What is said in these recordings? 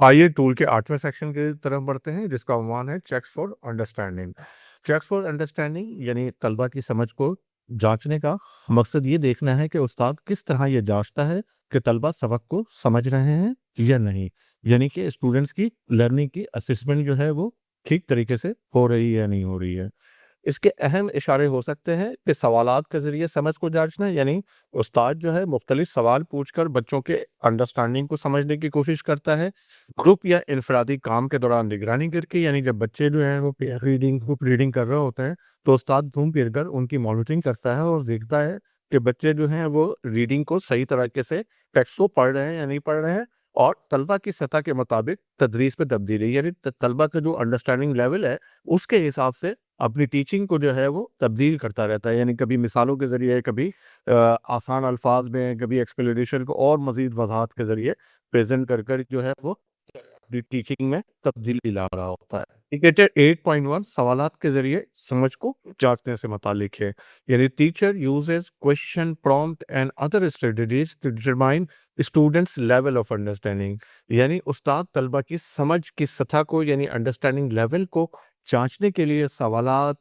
आइए टूल के 8वें सेक्शन की तरफ बढ़ते हैं, जिसका उन्वान है checks for understanding. Checks for understanding यानी तलबा की समझ को जांचने का मकसद ये देखना है कि उस्ताद किस तरह ये जांचता है कि तलबा सबक को समझ रहे हैं या नहीं। यानी कि स्टूडेंट्स की लर्निंग की असेसमेंट जो है वो ठीक तरीके से हो रही है या नहीं हो रही है। इसके अहम इशारे हो सकते हैं कि सवालात के ज़रिए समझ को जांचना, यानी उस्ताद जो है मुख्तलिफ सवाल पूछकर बच्चों के अंडरस्टैंडिंग को समझने की कोशिश करता है। ग्रुप या इनफरादी काम के दौरान निगरानी करके, यानी जब बच्चे जो हैं वो ग्रुप रीडिंग कर रहे होते हैं तो उस्ताद घूम फिर कर उनकी मॉनिटरिंग करता है और देखता है कि बच्चे जो हैं वो रीडिंग को सही तरीके से टेक्स्ट को पढ़ रहे हैं या नहीं पढ़ रहे हैं, और तलबा की सतह के मुताबिक तदरीस में तब्दीली, यानी तलबा का जो अंडरस्टैंडिंग लेवल है उसके हिसाब से अपनी टीचिंग को जो है वो तब्दील करता रहता है। यानी कभी मिसालों के ज़रिए, कभी आसान अल्फाज में, कभी एक्सप्लेनेशन को और मज़ीद वज़ाहत के ज़रिए प्रेज़ेंट कर कर जो है वो अपनी टीचिंग में तब्दीली ला रहा होता है। इंडिकेटर 8.1 सवालात के ज़रिए समझ को जांचने से मुताल्लिक है। यानी teacher uses question, prompt and other strategies to determine students level of understanding. यानी उस्ताद तलबा की समझ की सतह को, यानी अंडरस्टैंडिंग लेवल को जांचने के लिए सवालात,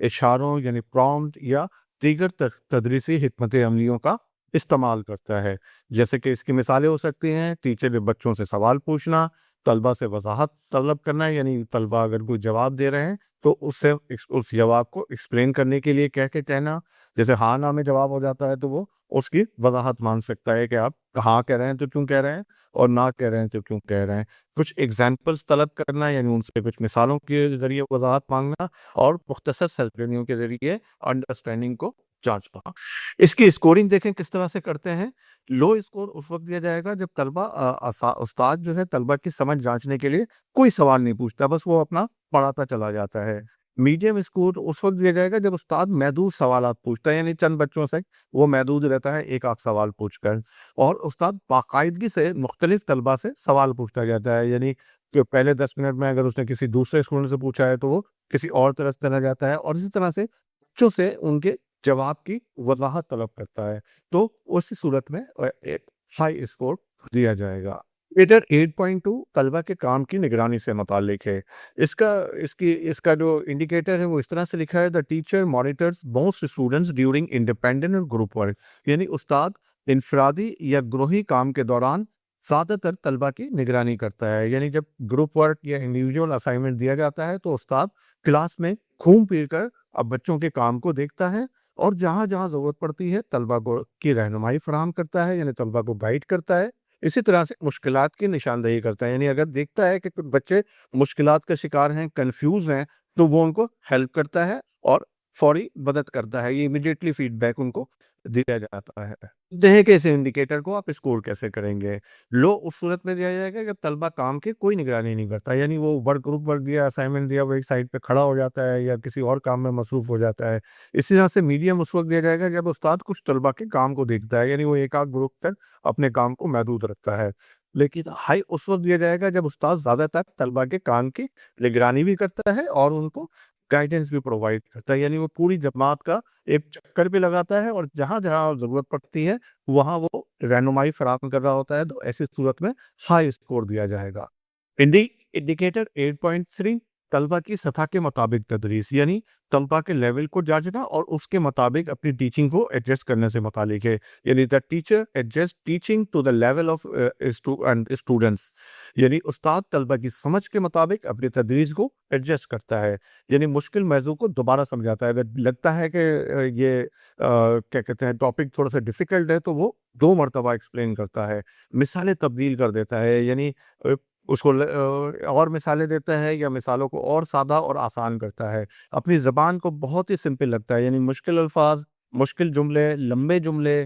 इशारों यानी प्रॉम्प्ट या दीगर तदरीसी हिकमत अमलियों का इस्तेमाल करता है। जैसे कि इसकी मिसालें हो सकती हैं, टीचर ने बच्चों से सवाल पूछना, तलबा से वजाहत तलब करना, यानी तलबा अगर कोई जवाब दे रहे हैं तो उससे उस जवाब को एक्सप्लेन करने के लिए कह के कहना। जैसे हाँ ना में जवाब हो जाता है तो वो उसकी वजाहत मांग सकता है कि आप हाँ कह रहे हैं तो क्यों कह रहे हैं, और ना कह रहे हैं तो क्यों कह रहे हैं। कुछ एग्जाम्पल्स तलब करना, यानी उनसे कुछ मिसालों के ज़रिए वजाहत मांगना, और मुख्तसर सरगर्मियों के ज़रिए अंडरस्टैंडिंग को जांचना। इसकी स्कोरिंग देखें किस तरह से करते हैं। लो स्कोर उस वक्त दिया जाएगा जब उस्ताद जो है तलबा की समझ जांचने के लिए कोई सवाल नहीं पूछता, बस वो अपना पढ़ाता चला जाता है। मीडियम स्कोर उस वक्त दिया जाएगा जब उस्ताद महदूद सवालात पूछता है, यानी चंद बच्चों से वो महदूद रहता है एक आध सवाल पूछकर, और उस्ताद बाकायदगी से मुख्तलिफ तलबा से सवाल पूछता जाता है। यानी कि पहले 10 मिनट में अगर उसने किसी दूसरे स्टूडेंट से पूछा है तो वो किसी और तरफ चला जाता है, और इसी तरह से बच्चों से उनके जवाब की वजाहत तलब करता है। तो उसी सूरत में एक हाई स्कोर दिया जाएगा। इंडिकेटर 8.2 तलबा के काम की निगरानी से मुताल्लिक है। इसका जो इंडिकेटर है वो इस तरह से लिखा है, the teacher monitors most students during independent और ग्रुप वर्क। यानी उस्ताद इनफरादी या ग्रोही काम के दौरान ज़्यादातर तलबा की निगरानी करता है। यानी जब ग्रुप वर्क या इंडिविजुअल असाइनमेंट दिया जाता है तो उस्ताद क्लास में घूम फिर कर अब बच्चों के काम को देखता है, और जहाँ जहाँ ज़रूरत पड़ती है तलबा को की रहनुमाई फराहम करता है, यानी तलबा को गाइड करता है। इसी तरह से मुश्किलात की निशानदेही करता है, यानी अगर देखता है कि कुछ बच्चे मुश्किलात का शिकार हैं, कंफ्यूज हैं, तो वो उनको हेल्प करता है और फौरी मदद करता है। ये इमीडिएटली फीडबैक उनको दिया जाता है। देखें कि इस इंडिकेटर को आप स्कोर कैसे करेंगे। लो उस सूरत में दिया जाएगा जब तलबा काम की कोई निगरानी नहीं करता, यानी वो ग्रुप वर्क दिया, असाइनमेंट दिया, वो एक साइड पे खड़ा हो जाता है या किसी और काम में मसरूफ हो जाता है। इसी तरह से मीडियम उस वक्त दिया जाएगा जब उस्ताद कुछ तलबा के काम को देखता है, यानी वो एक आध ग्रुप तक अपने काम को महदूद रखता है। लेकिन हाई उस वक्त दिया जाएगा जब उस्ताद ज़्यादातर तलबा के काम की निगरानी भी करता है और उनको गाइडेंस भी प्रोवाइड करता है, यानी वो पूरी जमात का एक चक्कर भी लगाता है, और जहाँ जहाँ ज़रूरत पड़ती है वहाँ वो रहनुमाई फराहम कर रहा होता है। तो ऐसी सूरत में हाई स्कोर दिया जाएगा। इंडिकेटर 8.3 तलबा की सतह के मुताबिक तदरीस, यानी तलबा के लेवल को जांचना और उसके मुताबिक अपनी टीचिंग को एडजस्ट करने से मुतालिक है। यानी the teacher adjust teaching to the level of students. यानी उस्ताद तलबा की समझ के मुताबिक अपनी तदरीस को एडजस्ट करता है, यानी मुश्किल मौजू को दोबारा समझाता है। अगर लगता है कि क्या कहते हैं टॉपिक थोड़ा सा डिफिकल्ट है तो वो 2 मरतबा एक्सप्लेन करता है, मिसालें तब्दील कर देता है, यानी और मिसालें देता है या मिसालों को और सादा और आसान करता है। अपनी ज़बान को बहुत ही सिंपल लगता है, यानी मुश्किल अल्फाज, मुश्किल जुमले, लंबे जुमले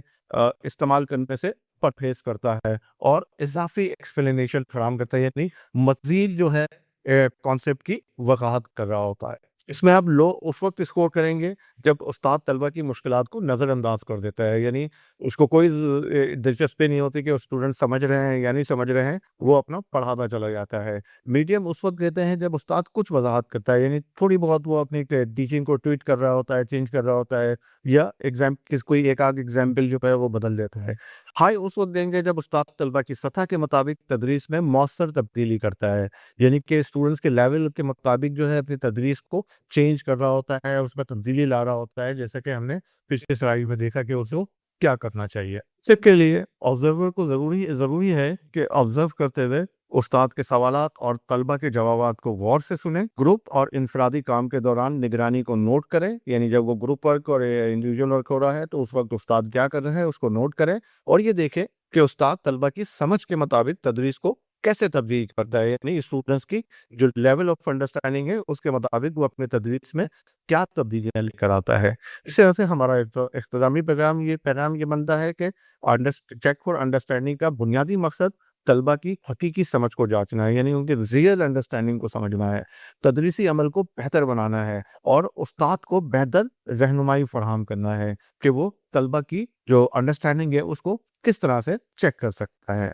इस्तेमाल करने से परहेज़ करता है, और इज़ाफ़ी एक्सप्लेनेशन फराहम करता है, यानी मज़ीद जो है कॉन्सेप्ट की वज़ाहत कर रहा होता है। इसमें आप लो उस वक़्त स्कोर करेंगे जब उस्ताद तलबा की मुश्किलात को नज़रअंदाज कर देता है, यानी उसको कोई दिलचस्पी नहीं होती कि स्टूडेंट समझ रहे हैं या नहीं समझ रहे हैं, वो अपना पढ़ाता चला जाता है। मीडियम उस वक़्त देते हैं जब उस्ताद कुछ वज़ाहत करता है, यानी थोड़ी बहुत वो अपनी टीचिंग को ट्वीट कर रहा होता है, चेंज कर रहा होता है, या कोई एक आध एग्ज़ाम्पल जो है वो बदल देता है। ہائی اس وقت دیں گے جب استاد طلبہ کی سطح کے مطابق تدریس میں مؤثر تبدیلی کرتا ہے، یعنی کہ اسٹوڈنٹس کے لیول کے مطابق جو ہے اپنی تدریس کو چینج کر رہا ہوتا ہے، اس میں تبدیلی لا رہا ہوتا ہے، جیسا کہ ہم نے پچھلے سلائی میں دیکھا کہ اس کو کیا کرنا چاہیے۔ اس کے لیے آبزرور کو ضروری ہے کہ آبزرو کرتے ہوئے استاد کے سوالات اور طلبہ کے جوابات کو غور سے سنیں، گروپ اور انفرادی کام کے دوران نگرانی کو نوٹ کریں، یعنی جب وہ گروپ ورک اور انڈیویجول ورک ہو رہا ہے تو اس وقت استاد کیا کر رہے ہیں اس کو نوٹ کریں، اور یہ دیکھیں کہ استاد طلبہ کی سمجھ کے مطابق تدریس کو کیسے تبدیل کرتا ہے، یعنی اسٹوڈنٹس کی جو لیول آف انڈرسٹینڈنگ ہے اس کے مطابق وہ اپنے تدریس میں کیا تبدیلیاں لے کر آتا ہے۔ اس طرح سے ہمارا اختتامی پیغام یہ بنتا ہے کہ چیک فار انڈرسٹینڈنگ کا بنیادی مقصد طلبہ کی حقیقی سمجھ کو جانچنا ہے، یعنی ان کی ریئل انڈرسٹینڈنگ کو سمجھنا ہے، تدریسی عمل کو بہتر بنانا ہے اور استاد کو بہتر رہنمائی فراہم کرنا ہے کہ وہ طلبہ کی جو انڈرسٹینڈنگ ہے اس کو کس طرح سے چیک کر سکتا ہے۔